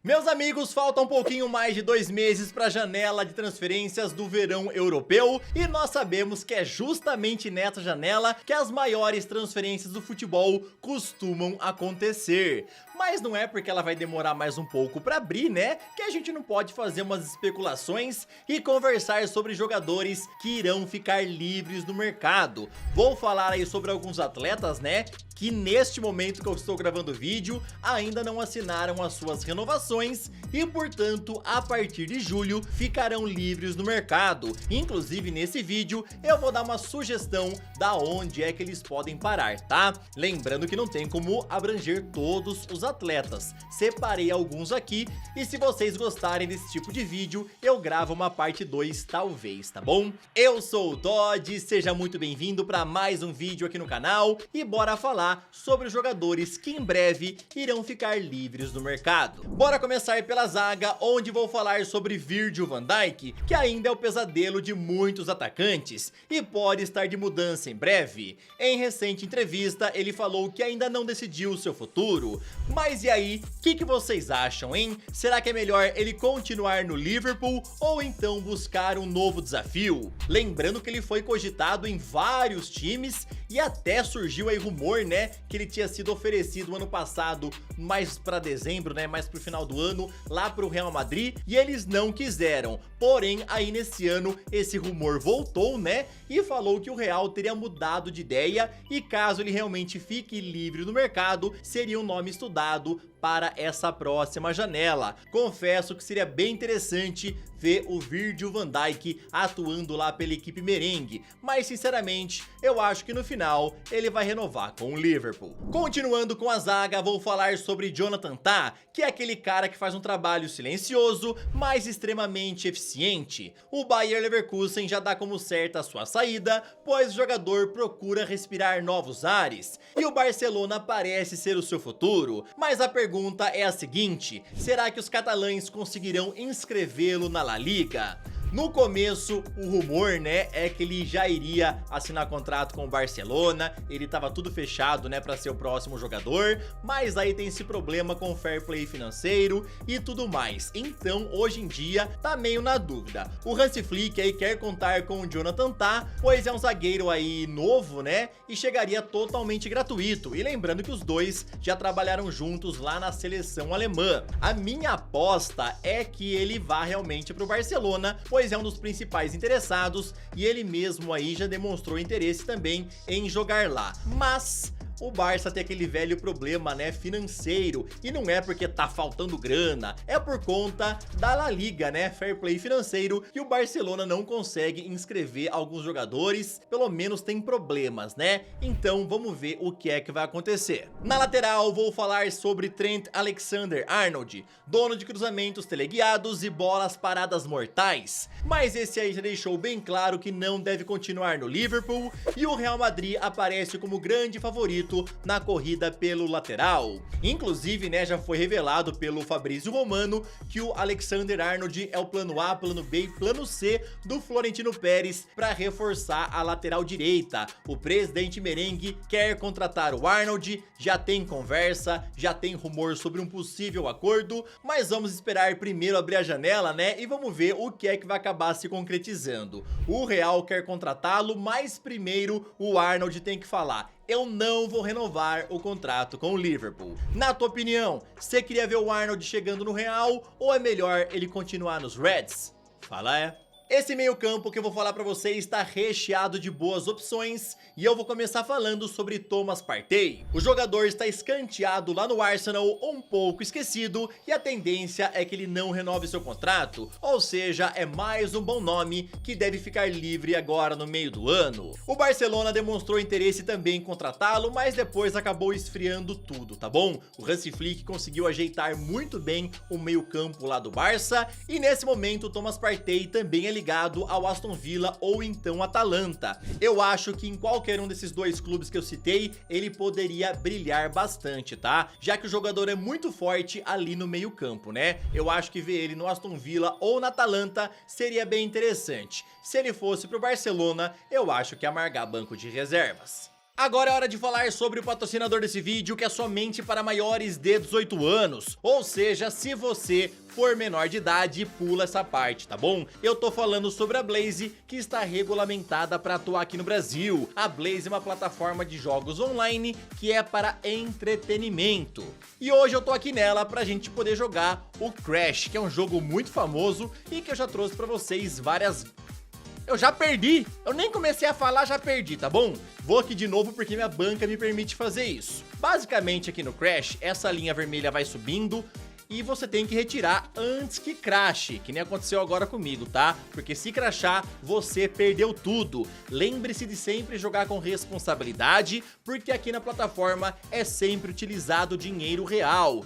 Meus amigos, falta um pouquinho mais de 2 meses para a janela de transferências do verão europeu e nós sabemos que é justamente nessa janela que as maiores transferências do futebol costumam acontecer. Mas não é porque ela vai demorar mais um pouco para abrir, né, que a gente não pode fazer umas especulações e conversar sobre jogadores que irão ficar livres no mercado. Vou falar aí sobre alguns atletas, né, que neste momento que eu estou gravando o vídeo ainda não assinaram as suas renovações e portanto a partir de julho ficarão livres no mercado. Inclusive nesse vídeo eu vou dar uma sugestão da onde é que eles podem parar, tá? Lembrando que não tem como abranger todos os atletas, separei alguns aqui e se vocês gostarem desse tipo de vídeo eu gravo uma parte 2 talvez, tá bom? Eu sou o Todd, seja muito bem-vindo para mais um vídeo aqui no canal e bora falar sobre os jogadores que em breve irão ficar livres no mercado. Bora começar pela zaga, onde vou falar sobre Virgil van Dijk, que ainda é o pesadelo de muitos atacantes e pode estar de mudança em breve. Em recente entrevista, ele falou que ainda não decidiu o seu futuro. Mas e aí, o que vocês acham, hein? Será que é melhor ele continuar no Liverpool ou então buscar um novo desafio? Lembrando que ele foi cogitado em vários times e até surgiu aí rumor, né, que ele tinha sido oferecido ano passado, mais pra dezembro, né, mais pro final do ano, lá pro Real Madrid, e eles não quiseram. Porém, aí nesse ano, esse rumor voltou, né, e falou que o Real teria mudado de ideia e caso ele realmente fique livre no mercado, seria um nome estudado para essa próxima janela. Confesso que seria bem interessante ver o Virgil van Dijk atuando lá pela equipe merengue, mas sinceramente eu acho que no final ele vai renovar com o Liverpool. Continuando com a zaga, vou falar sobre Jonathan Tah, que é aquele cara que faz um trabalho silencioso, mas extremamente eficiente. O Bayer Leverkusen já dá como certa a sua saída, pois o jogador procura respirar novos ares, e o Barcelona parece ser o seu futuro, mas a pergunta é a seguinte: será que os catalães conseguirão inscrevê-lo na La Liga? No começo, o rumor, né, é que ele já iria assinar contrato com o Barcelona, ele tava tudo fechado, né, pra ser o próximo jogador, mas aí tem esse problema com o fair play financeiro e tudo mais. Então, hoje em dia, tá meio na dúvida. O Hansi Flick aí quer contar com o Jonathan Tah, pois é um zagueiro aí novo, né, e chegaria totalmente gratuito. E lembrando que os dois já trabalharam juntos lá na seleção alemã. A minha aposta é que ele vá realmente pro Barcelona, pois é um dos principais interessados e ele mesmo aí já demonstrou interesse também em jogar lá. Mas o Barça tem aquele velho problema, né, financeiro, e não é porque tá faltando grana, é por conta da La Liga, né, fair play financeiro, que o Barcelona não consegue inscrever alguns jogadores, pelo menos tem problemas, né, então vamos ver o que é que vai acontecer. Na lateral vou falar sobre Trent Alexander-Arnold, dono de cruzamentos teleguiados e bolas paradas mortais, mas esse aí já deixou bem claro que não deve continuar no Liverpool, e o Real Madrid aparece como grande favorito na corrida pelo lateral. Inclusive, né, já foi revelado pelo Fabrício Romano que o Alexander-Arnold é o plano A, plano B e plano C do Florentino Pérez para reforçar a lateral direita. O presidente merengue quer contratar o Arnold, já tem conversa, já tem rumor sobre um possível acordo, mas vamos esperar primeiro abrir a janela, né, e vamos ver o que é que vai acabar se concretizando. O Real quer contratá-lo, mas primeiro o Arnold tem que falar: eu não vou renovar o contrato com o Liverpool. Na tua opinião, você queria ver o Arnold chegando no Real ou é melhor ele continuar nos Reds? Fala é. Esse meio campo que eu vou falar pra vocês está recheado de boas opções e eu vou começar falando sobre Thomas Partey. O jogador está escanteado lá no Arsenal, um pouco esquecido, e a tendência é que ele não renove seu contrato, ou seja, é mais um bom nome que deve ficar livre agora no meio do ano. O Barcelona demonstrou interesse também em contratá-lo, mas depois acabou esfriando tudo, tá bom? O Hansi Flick conseguiu ajeitar muito bem o meio campo lá do Barça e nesse momento o Thomas Partey também é ligado ao Aston Villa ou então Atalanta. Eu acho que em qualquer um desses dois clubes que eu citei, ele poderia brilhar bastante, tá? Já que o jogador é muito forte ali no meio campo, né? Eu acho que ver ele no Aston Villa ou na Atalanta seria bem interessante. Se ele fosse pro Barcelona, eu acho que ia amargar banco de reservas. Agora é hora de falar sobre o patrocinador desse vídeo, que é somente para maiores de 18 anos. Ou seja, se você for menor de idade, pula essa parte, tá bom? Eu tô falando sobre a Blaze, que está regulamentada para atuar aqui no Brasil. A Blaze é uma plataforma de jogos online que é para entretenimento. E hoje eu tô aqui nela pra gente poder jogar o Crash, que é um jogo muito famoso e que eu já trouxe pra vocês várias... Eu já perdi, eu nem comecei a falar, já perdi, tá bom? Vou aqui de novo porque minha banca me permite fazer isso. Basicamente aqui no Crash, essa linha vermelha vai subindo e você tem que retirar antes que crashe, que nem aconteceu agora comigo, tá? Porque se crashar, você perdeu tudo. Lembre-se de sempre jogar com responsabilidade, porque aqui na plataforma é sempre utilizado dinheiro real.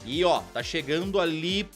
E ó, tá chegando ali...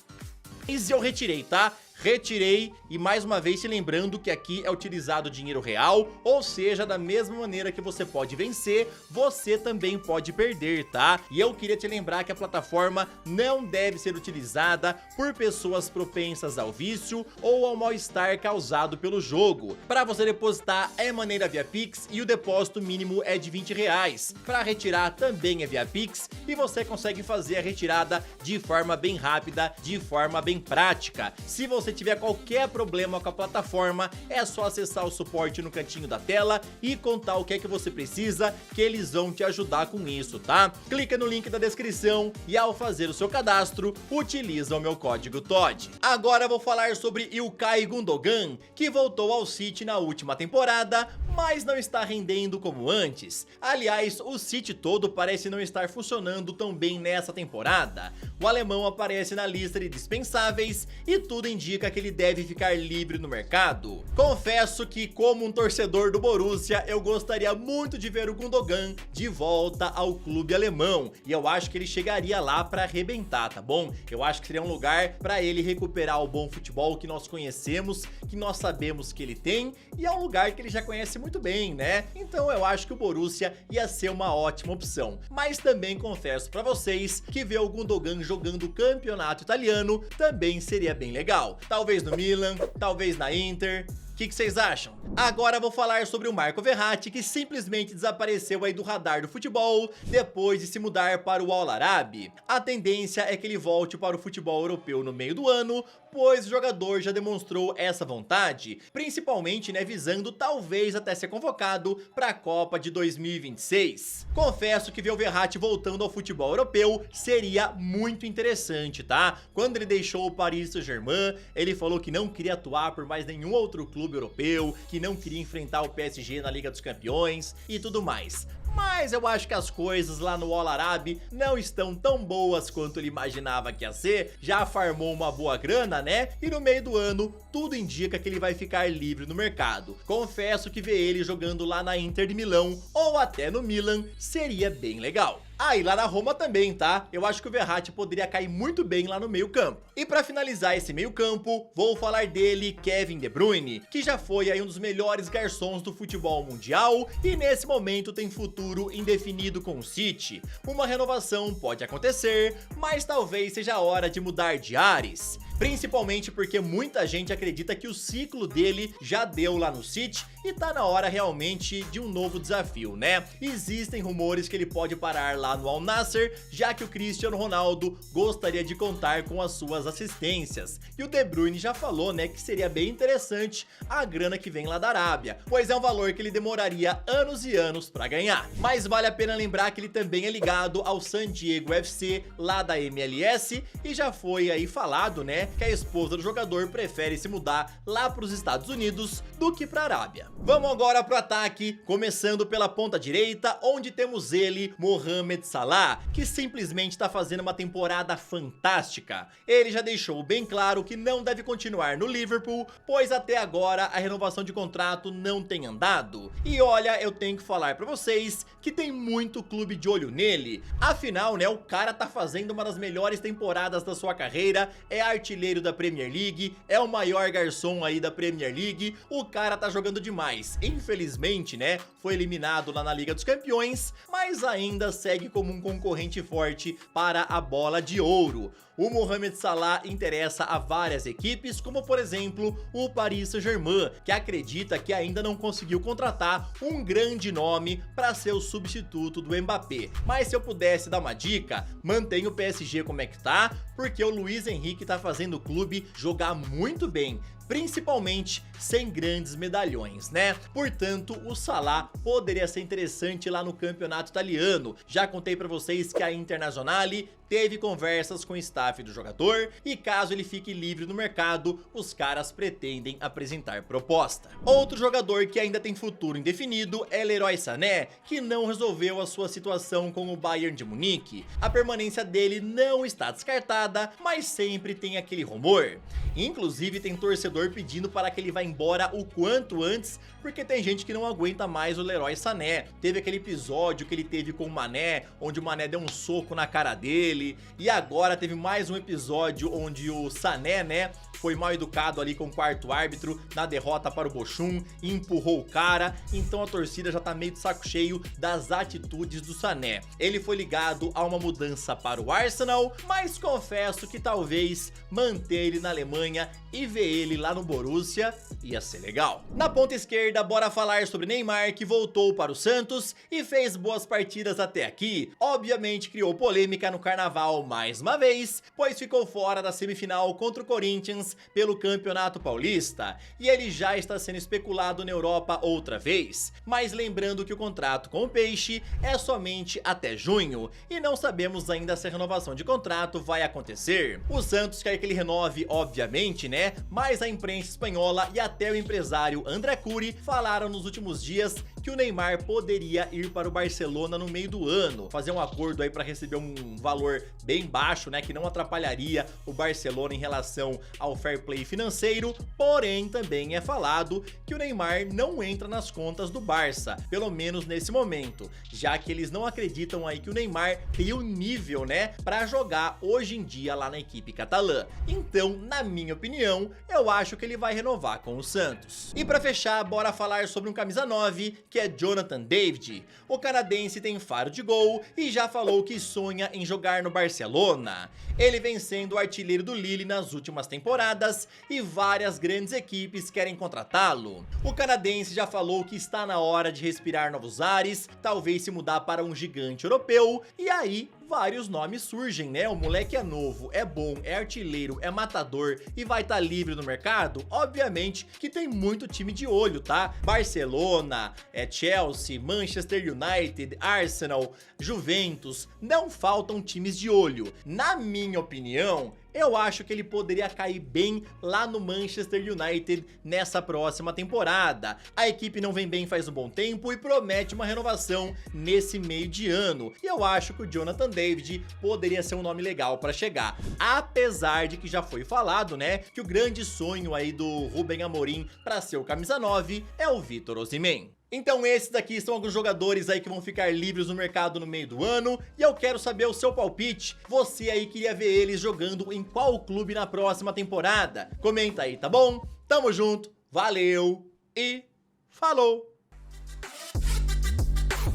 E eu retirei, tá? Retirei, e mais uma vez te lembrando que aqui é utilizado dinheiro real, ou seja, da mesma maneira que você pode vencer, você também pode perder, tá? E eu queria te lembrar que a plataforma não deve ser utilizada por pessoas propensas ao vício ou ao mal-estar causado pelo jogo. Para você depositar é maneira via Pix e o depósito mínimo é de R$20. Para retirar também é via Pix e você consegue fazer a retirada de forma bem rápida, de forma bem prática. Se você tiver qualquer problema com a plataforma, é só acessar o suporte no cantinho da tela e contar o que é que você precisa, que eles vão te ajudar com isso, tá? Clica no link da descrição e ao fazer o seu cadastro, utiliza o meu código TOD. Agora eu vou falar sobre Ilkay Gundogan, que voltou ao City na última temporada, mas não está rendendo como antes. Aliás, o City todo parece não estar funcionando tão bem nessa temporada. O alemão aparece na lista de dispensáveis e tudo indica que ele deve ficar livre no mercado. Confesso que, como um torcedor do Borussia, eu gostaria muito de ver o Gundogan de volta ao clube alemão, e eu acho que ele chegaria lá para arrebentar, tá bom? Eu acho que seria um lugar para ele recuperar o bom futebol que nós conhecemos, que nós sabemos que ele tem, e é um lugar que ele já conhece muito bem, né? Então eu acho que o Borussia ia ser uma ótima opção. Mas também confesso para vocês que ver o Gundogan jogando o campeonato italiano também seria bem legal. Talvez no Milan, talvez na Inter. O que vocês acham? Agora vou falar sobre o Marco Verratti, que simplesmente desapareceu aí do radar do futebol depois de se mudar para o Al-Arabi. A tendência é que ele volte para o futebol europeu no meio do ano, pois o jogador já demonstrou essa vontade, principalmente, né, visando talvez até ser convocado para a Copa de 2026. Confesso que ver o Verratti voltando ao futebol europeu seria muito interessante, tá? Quando ele deixou o Paris Saint-Germain, ele falou que não queria atuar por mais nenhum outro clube europeu, que não queria enfrentar o PSG na Liga dos Campeões e tudo mais. Mas eu acho que as coisas lá no Al-Arabi não estão tão boas quanto ele imaginava que ia ser. Já farmou uma boa grana, né? E no meio do ano, tudo indica que ele vai ficar livre no mercado. Confesso que ver ele jogando lá na Inter de Milão ou até no Milan seria bem legal. Ah, e lá na Roma também, tá? Eu acho que o Verratti poderia cair muito bem lá no meio campo. E pra finalizar esse meio campo, vou falar dele, Kevin De Bruyne, que já foi aí um dos melhores garçons do futebol mundial e nesse momento tem futuro indefinido com o City. Uma renovação pode acontecer, mas talvez seja a hora de mudar de ares. Principalmente porque muita gente acredita que o ciclo dele já deu lá no City e tá na hora realmente de um novo desafio, né? Existem rumores que ele pode parar lá no Al Nassr, já que o Cristiano Ronaldo gostaria de contar com as suas assistências. E o De Bruyne já falou, né, que seria bem interessante a grana que vem lá da Arábia, pois é um valor que ele demoraria anos e anos pra ganhar. Mas vale a pena lembrar que ele também é ligado ao San Diego FC lá da MLS e já foi aí falado, né, que a esposa do jogador prefere se mudar lá para os Estados Unidos do que para a Arábia. Vamos agora pro ataque, começando pela ponta direita, onde temos ele, Mohamed Salah, que simplesmente está fazendo uma temporada fantástica. Ele já deixou bem claro que não deve continuar no Liverpool, pois até agora a renovação de contrato não tem andado. E olha, eu tenho que falar para vocês que tem muito clube de olho nele. Afinal, né, o cara tá fazendo uma das melhores temporadas da sua carreira, é artilheiro artilheiro da Premier League, é o maior garçom aí da Premier League, o cara tá jogando demais. Infelizmente, né, foi eliminado lá na Liga dos Campeões, mas ainda segue como um concorrente forte para a Bola de Ouro. O Mohamed Salah interessa a várias equipes, como por exemplo o Paris Saint-Germain, que acredita que ainda não conseguiu contratar um grande nome para ser o substituto do Mbappé. Mas se eu pudesse dar uma dica, mantenha o PSG como é que tá, porque o Luiz Henrique tá fazendo o clube jogar muito bem, principalmente sem grandes medalhões, né? Portanto, o Salah poderia ser interessante lá no campeonato italiano. Já contei pra vocês que a Internazionale teve conversas com o staff do jogador e caso ele fique livre no mercado, os caras pretendem apresentar proposta. Outro jogador que ainda tem futuro indefinido é Leroy Sané, que não resolveu a sua situação com o Bayern de Munique. A permanência dele não está descartada, mas sempre tem aquele rumor. Inclusive tem torcedor pedindo para que ele vá embora o quanto antes, porque tem gente que não aguenta mais o Leroy Sané. Teve aquele episódio que ele teve com o Mané, onde o Mané deu um soco na cara dele, e agora teve mais um episódio onde o Sané, né, foi mal educado ali com o quarto árbitro na derrota para o Bochum e empurrou o cara, então a torcida já tá meio de saco cheio das atitudes do Sané. Ele foi ligado a uma mudança para o Arsenal, mas confesso que talvez manter ele na Alemanha e ver ele lá no Borussia ia ser legal. Na ponta esquerda, bora falar sobre Neymar, que voltou para o Santos e fez boas partidas até aqui. Obviamente criou polêmica no Carnaval mais uma vez, pois ficou fora da semifinal contra o Corinthians pelo Campeonato Paulista, e ele já está sendo especulado na Europa outra vez, mas lembrando que o contrato com o Peixe é somente até junho, e não sabemos ainda se a renovação de contrato vai acontecer. O Santos quer que ele renove, obviamente, né, mas a imprensa espanhola e até o empresário André Curi falaram nos últimos dias que o Neymar poderia ir para o Barcelona no meio do ano, fazer um acordo aí para receber um valor bem baixo, né, que não atrapalharia o Barcelona em relação ao fair play financeiro. Porém, também é falado que o Neymar não entra nas contas do Barça, pelo menos nesse momento, já que eles não acreditam aí que o Neymar tem o nível, né, para jogar hoje em dia lá na equipe catalã. Então, na minha opinião, eu acho que ele vai renovar com o Santos. E para fechar, bora falar sobre um camisa 9, que é Jonathan David. O canadense tem faro de gol e já falou que sonha em jogar no Barcelona. Ele vem sendo o artilheiro do Lille nas últimas temporadas e várias grandes equipes querem contratá-lo. O canadense já falou que está na hora de respirar novos ares, talvez se mudar para um gigante europeu, e aí vários nomes surgem, né? O moleque é novo, é bom, é artilheiro, é matador e vai estar livre no mercado? Obviamente que tem muito time de olho, tá? Barcelona, Chelsea, Manchester United, Arsenal, Juventus, não faltam times de olho. Na minha opinião, eu acho que ele poderia cair bem lá no Manchester United nessa próxima temporada. A equipe não vem bem faz um bom tempo e promete uma renovação nesse meio de ano. E eu acho que o Jonathan David poderia ser um nome legal para chegar. Apesar de que já foi falado, né, que o grande sonho aí do Rubem Amorim para ser o camisa 9 é o Victor Osimhen. Então esses daqui são alguns jogadores aí que vão ficar livres no mercado no meio do ano, e eu quero saber o seu palpite. Você aí queria ver eles jogando em qual clube na próxima temporada? Comenta aí, tá bom? Tamo junto, valeu e falou!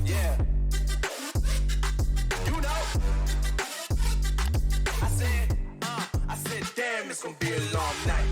Yeah. You know, I said, damn, it's gonna be a long night.